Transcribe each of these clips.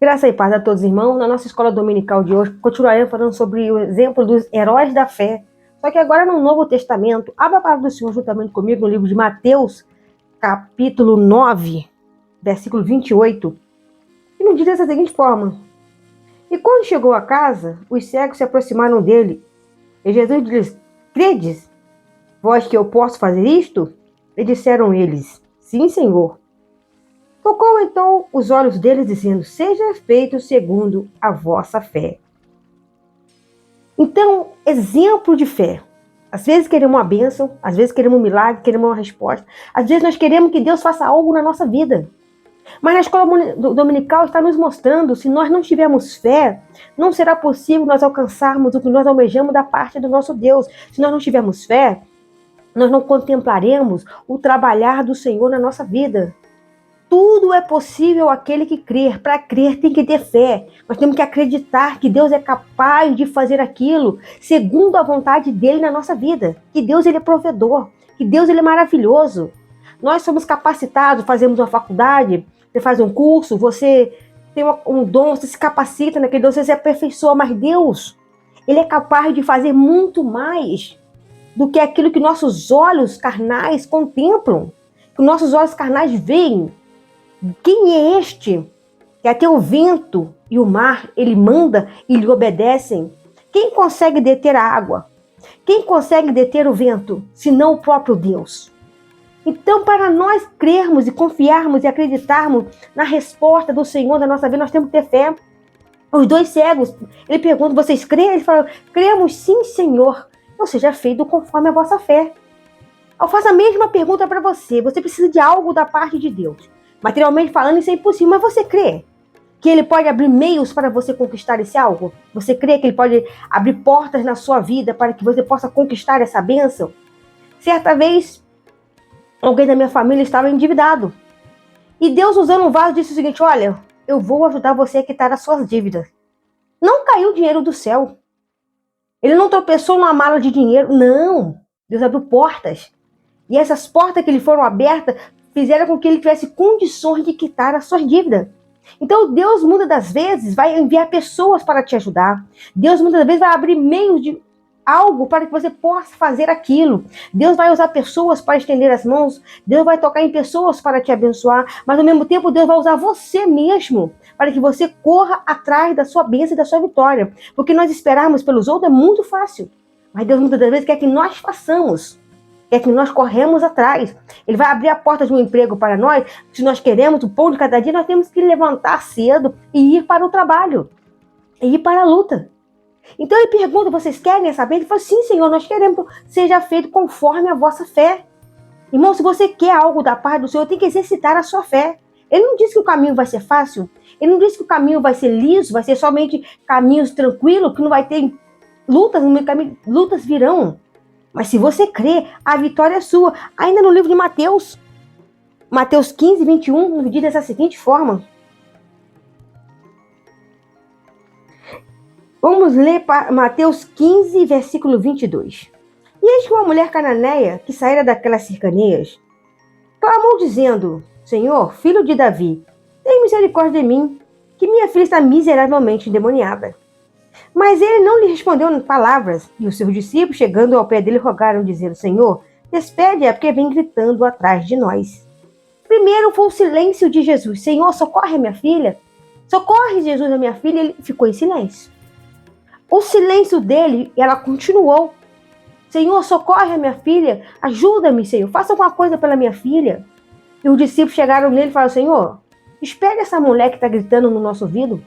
Graça e paz a todos, irmãos. Na nossa escola dominical de hoje, continuaremos falando sobre o exemplo dos heróis da fé. Só que agora no Novo Testamento, abra a palavra do Senhor juntamente comigo no livro de Mateus, capítulo 9, versículo 28, que nos diz dessa seguinte forma: E quando chegou a casa, os cegos se aproximaram dele, e Jesus lhes: Credes, vós que eu posso fazer isto? E disseram eles: Sim, Senhor. Tocou então os olhos deles, dizendo: Seja feito segundo a vossa fé. Então, exemplo de fé. Às vezes queremos uma bênção, às vezes queremos um milagre, queremos uma resposta. Às vezes nós queremos que Deus faça algo na nossa vida. Mas na escola dominical está nos mostrando, se nós não tivermos fé, não será possível nós alcançarmos o que nós almejamos da parte do nosso Deus. Se nós não tivermos fé, nós não contemplaremos o trabalhar do Senhor na nossa vida. Tudo é possível àquele que crer. Para crer tem que ter fé. Nós temos que acreditar que Deus é capaz de fazer aquilo segundo a vontade dele na nossa vida. Que Deus ele é provedor. Que Deus ele é maravilhoso. Nós somos capacitados, fazemos uma faculdade, você faz um curso, você tem um dom, você se capacita naquele dom, você se aperfeiçoa. Mas Deus, ele é capaz de fazer muito mais do que aquilo que nossos olhos carnais contemplam. Que nossos olhos carnais veem. Quem é este que até o vento e o mar ele manda e lhe obedecem? Quem consegue deter a água? Quem consegue deter o vento, senão o próprio Deus? Então, para nós crermos e confiarmos e acreditarmos na resposta do Senhor da nossa vida, nós temos que ter fé. Os dois cegos, ele pergunta: vocês creem? Ele fala: cremos sim, Senhor. Ou seja, feito conforme a vossa fé. Eu faço a mesma pergunta para você. Você precisa de algo da parte de Deus. Materialmente falando, isso é impossível, mas você crê que ele pode abrir meios para você conquistar esse algo? Você crê que ele pode abrir portas na sua vida para que você possa conquistar essa bênção? Certa vez, alguém da minha família estava endividado. E Deus, usando um vaso, disse o seguinte: olha, eu vou ajudar você a quitar as suas dívidas. Não caiu dinheiro do céu. Ele não tropeçou numa mala de dinheiro. Não. Deus abriu portas. E essas portas que lhe foram abertas fizeram com que ele tivesse condições de quitar as suas dívidas. Então Deus muitas das vezes vai enviar pessoas para te ajudar. Deus muitas das vezes vai abrir meios de algo para que você possa fazer aquilo. Deus vai usar pessoas para estender as mãos. Deus vai tocar em pessoas para te abençoar. Mas ao mesmo tempo Deus vai usar você mesmo para que você corra atrás da sua bênção e da sua vitória. Porque nós esperarmos pelos outros é muito fácil. Mas Deus muitas das vezes quer que nós façamos. É que nós corremos atrás. Ele vai abrir a porta de um emprego para nós. Se nós queremos o pão de cada dia, nós temos que levantar cedo e ir para o trabalho. E ir para a luta. Então ele pergunta: vocês querem essa bênção? Ele fala: sim, Senhor, nós queremos. Seja feito conforme a vossa fé. Irmão, se você quer algo da parte do Senhor, tem que exercitar a sua fé. Ele não disse que o caminho vai ser fácil. Ele não disse que o caminho vai ser liso, vai ser somente caminhos tranquilos, que não vai ter lutas no meio do caminho. Lutas virão. Mas se você crê, a vitória é sua. Ainda no livro de Mateus 15, 21, nos diz dessa seguinte forma. Vamos ler Mateus 15, versículo 22. E eis que uma mulher cananeia, que saíra daquelas cercanias, clamou dizendo: Senhor, filho de Davi, tem misericórdia de mim, que minha filha está miseravelmente endemoniada. Mas ele não lhe respondeu palavras, e os seus discípulos, chegando ao pé dele, rogaram, dizendo: Senhor, despede-a, porque vem gritando atrás de nós. Primeiro foi o silêncio de Jesus: Senhor, socorre a minha filha. Socorre, Jesus, a minha filha. Ele ficou em silêncio. O silêncio dele, ela continuou: Senhor, socorre a minha filha. Ajuda-me, Senhor. Faça alguma coisa pela minha filha. E os discípulos chegaram nele e falaram: Senhor, despede essa mulher que está gritando no nosso ouvido.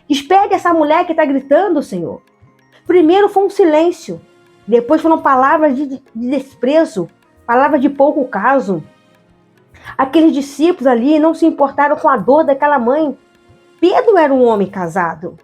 Despede essa mulher que está gritando, Senhor. Primeiro foi um silêncio. Depois foram palavras de desprezo. Palavras de pouco caso. Aqueles discípulos ali não se importaram com a dor daquela mãe. Pedro era um homem casado.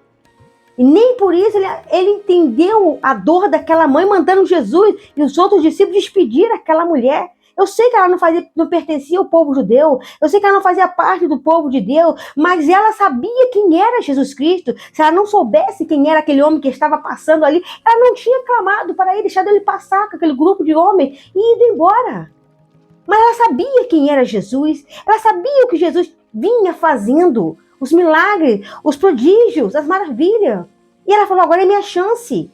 E nem por isso ele entendeu a dor daquela mãe, mandando Jesus e os outros discípulos despedir aquela mulher. Eu sei que ela não pertencia ao povo judeu, eu sei que ela não fazia parte do povo de Deus, mas ela sabia quem era Jesus Cristo. Se ela não soubesse quem era aquele homem que estava passando ali, ela não tinha clamado para ele, deixado ele passar com aquele grupo de homens e ido embora. Mas ela sabia quem era Jesus, ela sabia o que Jesus vinha fazendo, os milagres, os prodígios, as maravilhas. E ela falou, agora é minha chance.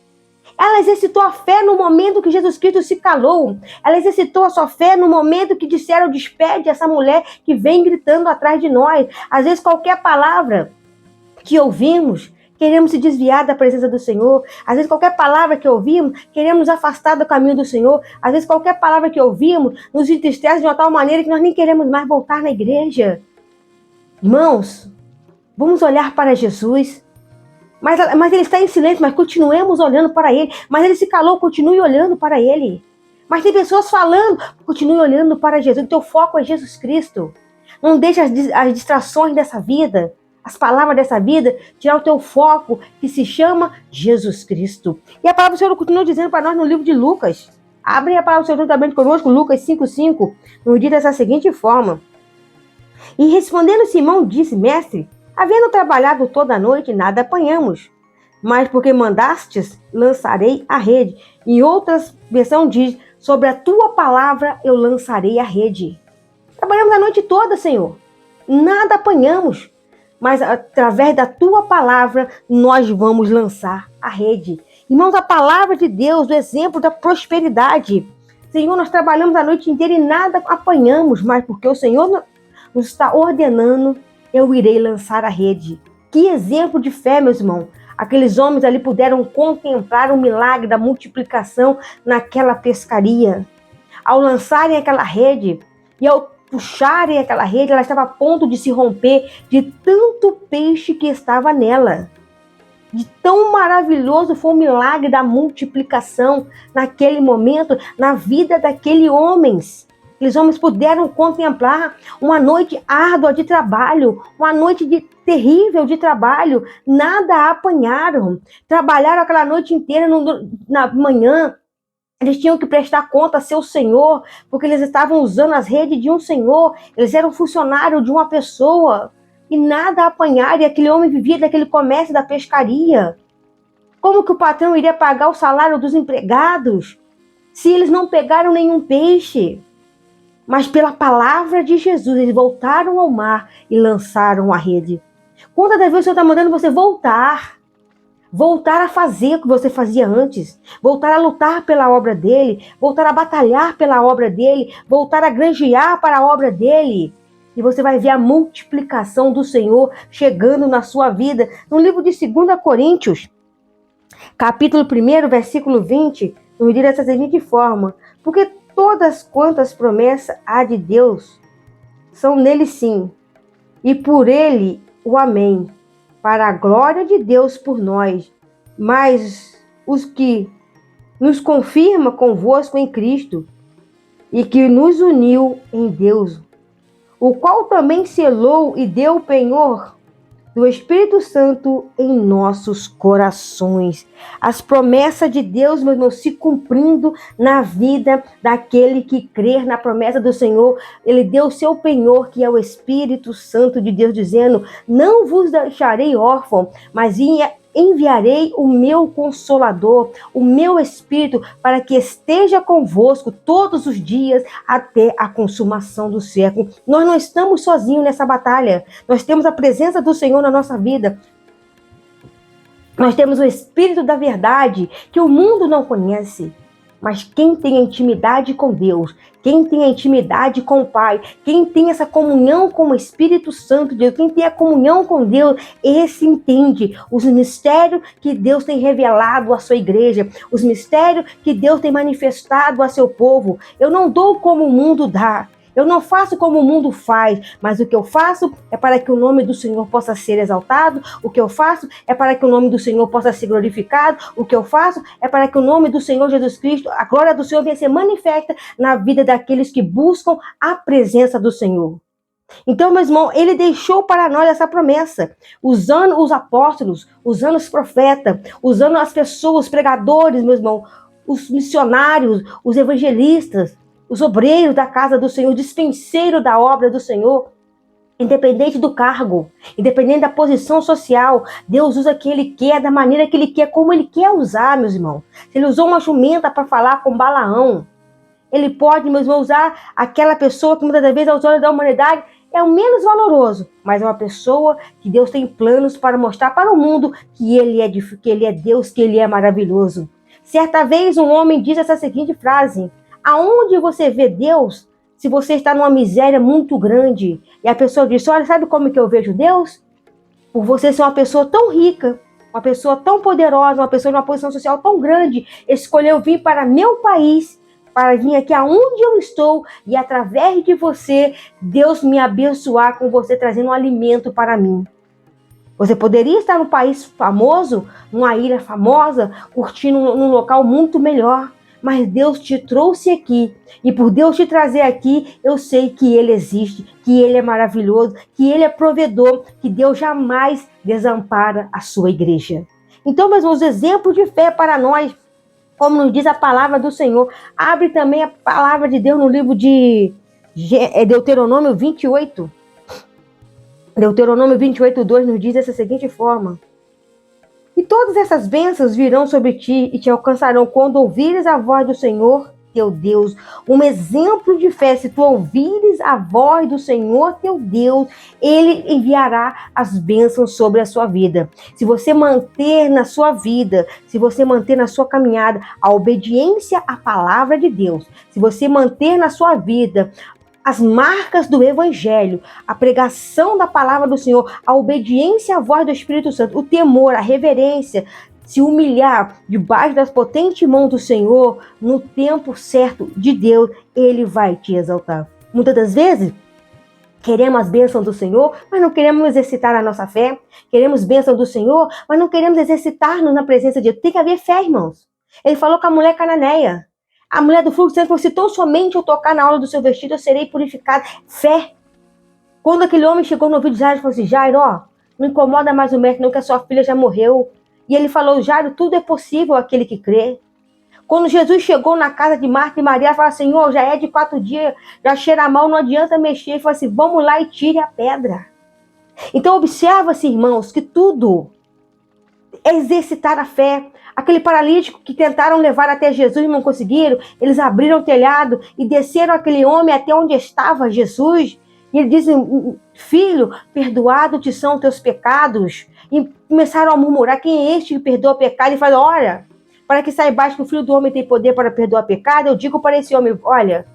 Ela exercitou a fé no momento que Jesus Cristo se calou. Ela exercitou a sua fé no momento que disseram, despede essa mulher que vem gritando atrás de nós. Às vezes qualquer palavra que ouvimos, queremos se desviar da presença do Senhor. Às vezes qualquer palavra que ouvimos, queremos nos afastar do caminho do Senhor. Às vezes qualquer palavra que ouvimos, nos entristece de uma tal maneira que nós nem queremos mais voltar na igreja. Irmãos, vamos olhar para Jesus. Mas ele está em silêncio, mas continuemos olhando para ele. Mas ele se calou, continue olhando para ele. Mas tem pessoas falando, continue olhando para Jesus. O teu foco é Jesus Cristo. Não deixe as distrações dessa vida, as palavras dessa vida, tirar o teu foco, que se chama Jesus Cristo. E a palavra do Senhor continua dizendo para nós no livro de Lucas. Abre a palavra do Senhor juntamente conosco, Lucas 5,5, nos diz dessa seguinte forma. E respondendo Simão, disse, mestre, havendo trabalhado toda a noite, nada apanhamos. Mas porque mandastes, lançarei a rede. Em outras versões diz, sobre a tua palavra eu lançarei a rede. Trabalhamos a noite toda, Senhor. Nada apanhamos. Mas através da tua palavra, nós vamos lançar a rede. Irmãos, a palavra de Deus, o exemplo da prosperidade. Senhor, nós trabalhamos a noite inteira e nada apanhamos. Mas porque o Senhor nos está ordenando, eu irei lançar a rede. Que exemplo de fé, meus irmãos. Aqueles homens ali puderam contemplar o milagre da multiplicação naquela pescaria. Ao lançarem aquela rede e ao puxarem aquela rede, ela estava a ponto de se romper de tanto peixe que estava nela. De tão maravilhoso foi o milagre da multiplicação naquele momento, na vida daqueles homens. Aqueles homens puderam contemplar uma noite árdua de trabalho, uma noite terrível de trabalho, nada apanharam. Trabalharam aquela noite inteira na manhã. Eles tinham que prestar conta a seu senhor, porque eles estavam usando as redes de um senhor, eles eram funcionários de uma pessoa, e nada apanharam, e aquele homem vivia daquele comércio da pescaria. Como que o patrão iria pagar o salário dos empregados, se eles não pegaram nenhum peixe? Mas pela palavra de Jesus, eles voltaram ao mar e lançaram a rede. Quantas das vezes o Senhor está mandando você voltar a fazer o que você fazia antes, voltar a lutar pela obra dele, voltar a batalhar pela obra dele, voltar a granjear para a obra dele. E você vai ver a multiplicação do Senhor chegando na sua vida. No livro de 2 Coríntios, capítulo 1, versículo 20, nos diz dessa seguinte forma, porque todas quantas promessas há de Deus são nele sim, e por ele o amém, para a glória de Deus por nós, mas os que nos confirma convosco em Cristo, e que nos uniu em Deus, o qual também selou e deu o penhor do Espírito Santo em nossos corações. As promessas de Deus, meu irmão, se cumprindo na vida daquele que crer na promessa do Senhor. Ele deu o seu penhor, que é o Espírito Santo de Deus, dizendo, não vos deixarei órfão, mas enviarei o meu Consolador, o meu Espírito, para que esteja convosco todos os dias até a consumação do século. Nós não estamos sozinhos nessa batalha. Nós temos a presença do Senhor na nossa vida. Nós temos o Espírito da verdade, que o mundo não conhece. Mas quem tem a intimidade com Deus, quem tem a intimidade com o Pai, quem tem essa comunhão com o Espírito Santo de Deus, quem tem a comunhão com Deus, esse entende os mistérios que Deus tem revelado à sua igreja, os mistérios que Deus tem manifestado a seu povo. Eu não dou como o mundo dá. Eu não faço como o mundo faz, mas o que eu faço é para que o nome do Senhor possa ser exaltado, o que eu faço é para que o nome do Senhor possa ser glorificado, o que eu faço é para que o nome do Senhor Jesus Cristo, a glória do Senhor venha ser manifesta na vida daqueles que buscam a presença do Senhor. Então, meu irmão, ele deixou para nós essa promessa, usando os apóstolos, usando os profetas, usando as pessoas, os pregadores, meu irmão, os missionários, os evangelistas, os obreiros da casa do Senhor, dispenseiro da obra do Senhor, independente do cargo, independente da posição social, Deus usa o que Ele quer, da maneira que Ele quer, como Ele quer usar, meus irmãos. Se Ele usou uma jumenta para falar com Balaão, Ele pode, meus irmãos, usar aquela pessoa que muitas das vezes, aos olhos da humanidade, é o menos valoroso, mas é uma pessoa que Deus tem planos para mostrar para o mundo que ele é Deus, que ele é maravilhoso. Certa vez um homem diz essa seguinte frase: aonde você vê Deus se você está numa miséria muito grande? E a pessoa diz: olha, sabe como que eu vejo Deus? Por você ser uma pessoa tão rica, uma pessoa tão poderosa, uma pessoa de uma posição social tão grande, escolheu vir para meu país, para vir aqui aonde eu estou, e através de você, Deus me abençoar com você trazendo um alimento para mim. Você poderia estar num país famoso, numa ilha famosa, curtindo num local muito melhor, mas Deus te trouxe aqui, e por Deus te trazer aqui, eu sei que Ele existe, que Ele é maravilhoso, que Ele é provedor, que Deus jamais desampara a sua igreja. Então, meus irmãos, exemplo de fé para nós, como nos diz a palavra do Senhor. Abre também a palavra de Deus no livro de Deuteronômio 28. Deuteronômio 28, 2 nos diz dessa seguinte forma: e todas essas bênçãos virão sobre ti e te alcançarão quando ouvires a voz do Senhor teu Deus. Um exemplo de fé: se tu ouvires a voz do Senhor teu Deus, Ele enviará as bênçãos sobre a sua vida. Se você manter na sua vida, se você manter na sua caminhada a obediência à palavra de Deus, se você manter na sua vida as marcas do Evangelho, a pregação da palavra do Senhor, a obediência à voz do Espírito Santo, o temor, a reverência, se humilhar debaixo das potentes mãos do Senhor, no tempo certo de Deus, Ele vai te exaltar. Muitas das vezes, queremos as bênçãos do Senhor, mas não queremos exercitar a nossa fé. Queremos bênçãos do Senhor, mas não queremos exercitar-nos na presença de Deus. Tem que haver fé, irmãos. Ele falou com a mulher cananeia. A mulher do fluxo de sangue falou: se tão somente eu tocar na aula do seu vestido, eu serei purificada. Fé. Quando aquele homem chegou no ouvido de Jairo, falou assim: Jairo, ó, não incomoda mais o mestre não, que a sua filha já morreu. E ele falou: Jairo, tudo é possível àquele que crê. Quando Jesus chegou na casa de Marta e Maria, falou: Senhor, já é de 4 dias, já cheira mal, não adianta mexer. Ele falou assim: vamos lá e tire a pedra. Então observa-se, irmãos, que tudo é exercitar a fé. Aquele paralítico que tentaram levar até Jesus e não conseguiram, eles abriram o telhado e desceram aquele homem até onde estava Jesus. E ele disse: filho, perdoado te são teus pecados. E começaram a murmurar: quem é este que perdoa o pecado? E falou: olha, para que saibas que o Filho do Homem tem poder para perdoar pecado, eu digo para esse homem: olha,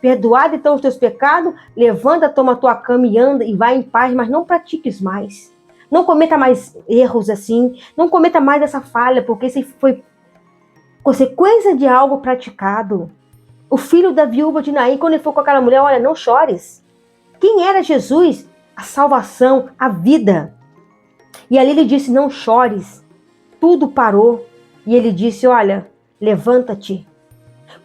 perdoado então os teus pecados, levanta, toma a tua cama e anda e vai em paz, mas não pratiques mais. Não cometa mais erros assim, não cometa mais essa falha, porque isso foi consequência de algo praticado. O filho da viúva de Naim, quando ele foi com aquela mulher: olha, não chores. Quem era Jesus? A salvação, a vida. E ali ele disse: não chores. Tudo parou. E ele disse: olha, levanta-te.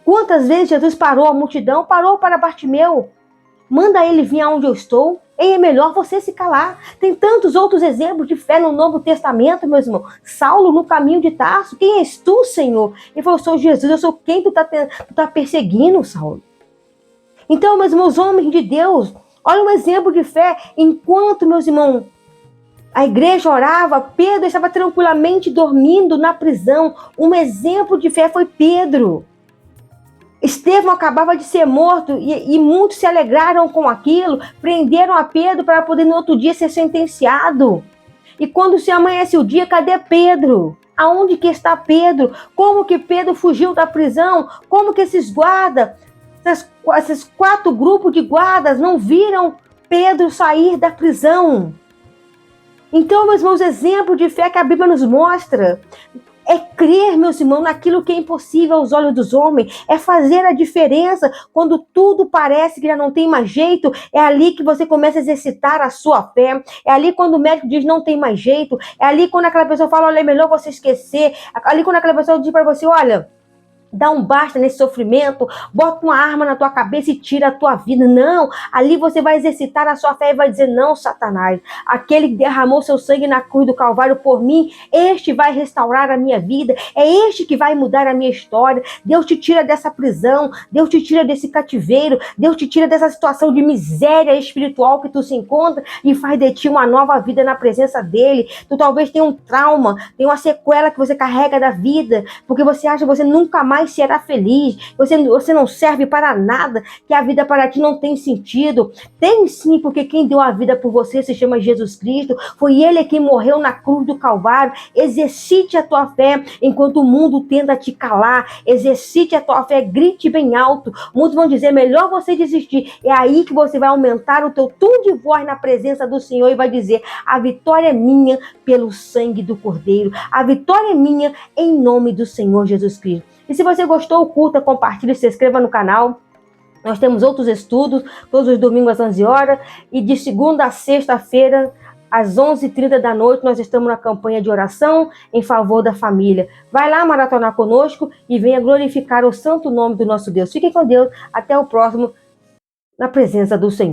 Quantas vezes Jesus parou a multidão? Parou para Bartimeu: manda ele vir aonde eu estou. E é melhor você se calar. Tem tantos outros exemplos de fé no Novo Testamento, meus irmãos. Saulo no caminho de Tarso: quem és tu, Senhor? Ele falou: eu sou Jesus. Eu sou quem tu tá perseguindo, Saulo. Então, meus irmãos, homens de Deus, olha um exemplo de fé. Enquanto, meus irmãos, a igreja orava, Pedro estava tranquilamente dormindo na prisão. Um exemplo de fé foi Pedro. Estevão acabava de ser morto e muitos se alegraram com aquilo, prenderam a Pedro para poder no outro dia ser sentenciado. E quando se amanhece o dia, cadê Pedro? Aonde que está Pedro? Como que Pedro fugiu da prisão? Como que esses guardas, esses 4 grupos de guardas não viram Pedro sair da prisão? Então, meus irmãos, exemplo de fé que a Bíblia nos mostra é crer, meus irmãos, naquilo que é impossível aos olhos dos homens. É fazer a diferença quando tudo parece que já não tem mais jeito. É ali que você começa a exercitar a sua fé. É ali quando o médico diz não tem mais jeito. É ali quando aquela pessoa fala: olha, é melhor você esquecer. Ali quando aquela pessoa diz para você: olha, dá um basta nesse sofrimento, bota uma arma na tua cabeça e tira a tua vida. Não, ali você vai exercitar a sua fé e vai dizer: não, Satanás, aquele que derramou seu sangue na cruz do Calvário por mim, este vai restaurar a minha vida, é este que vai mudar a minha história. Deus te tira dessa prisão, Deus te tira desse cativeiro, Deus te tira dessa situação de miséria espiritual que tu se encontra e faz de ti uma nova vida na presença dele. Tu talvez tenha um trauma, tenha uma sequela que você carrega da vida, porque você acha que você nunca mais jamais será feliz, você não serve para nada, que a vida para ti não tem sentido. Tem sim, porque quem deu a vida por você se chama Jesus Cristo, foi Ele quem morreu na cruz do Calvário. Exercite a tua fé enquanto o mundo tenta te calar, exercite a tua fé, grite bem alto. Muitos vão dizer, melhor você desistir. É aí que você vai aumentar o teu tom de voz na presença do Senhor e vai dizer, a vitória é minha pelo sangue do Cordeiro, a vitória é minha em nome do Senhor Jesus Cristo. E se você gostou, curta, compartilhe, se inscreva no canal. Nós temos outros estudos, todos os domingos às 11 horas, e de segunda a sexta-feira, às 11h30 da noite, nós estamos na campanha de oração em favor da família. Vai lá maratonar conosco e venha glorificar o santo nome do nosso Deus. Fiquem com Deus, até o próximo, na presença do Senhor.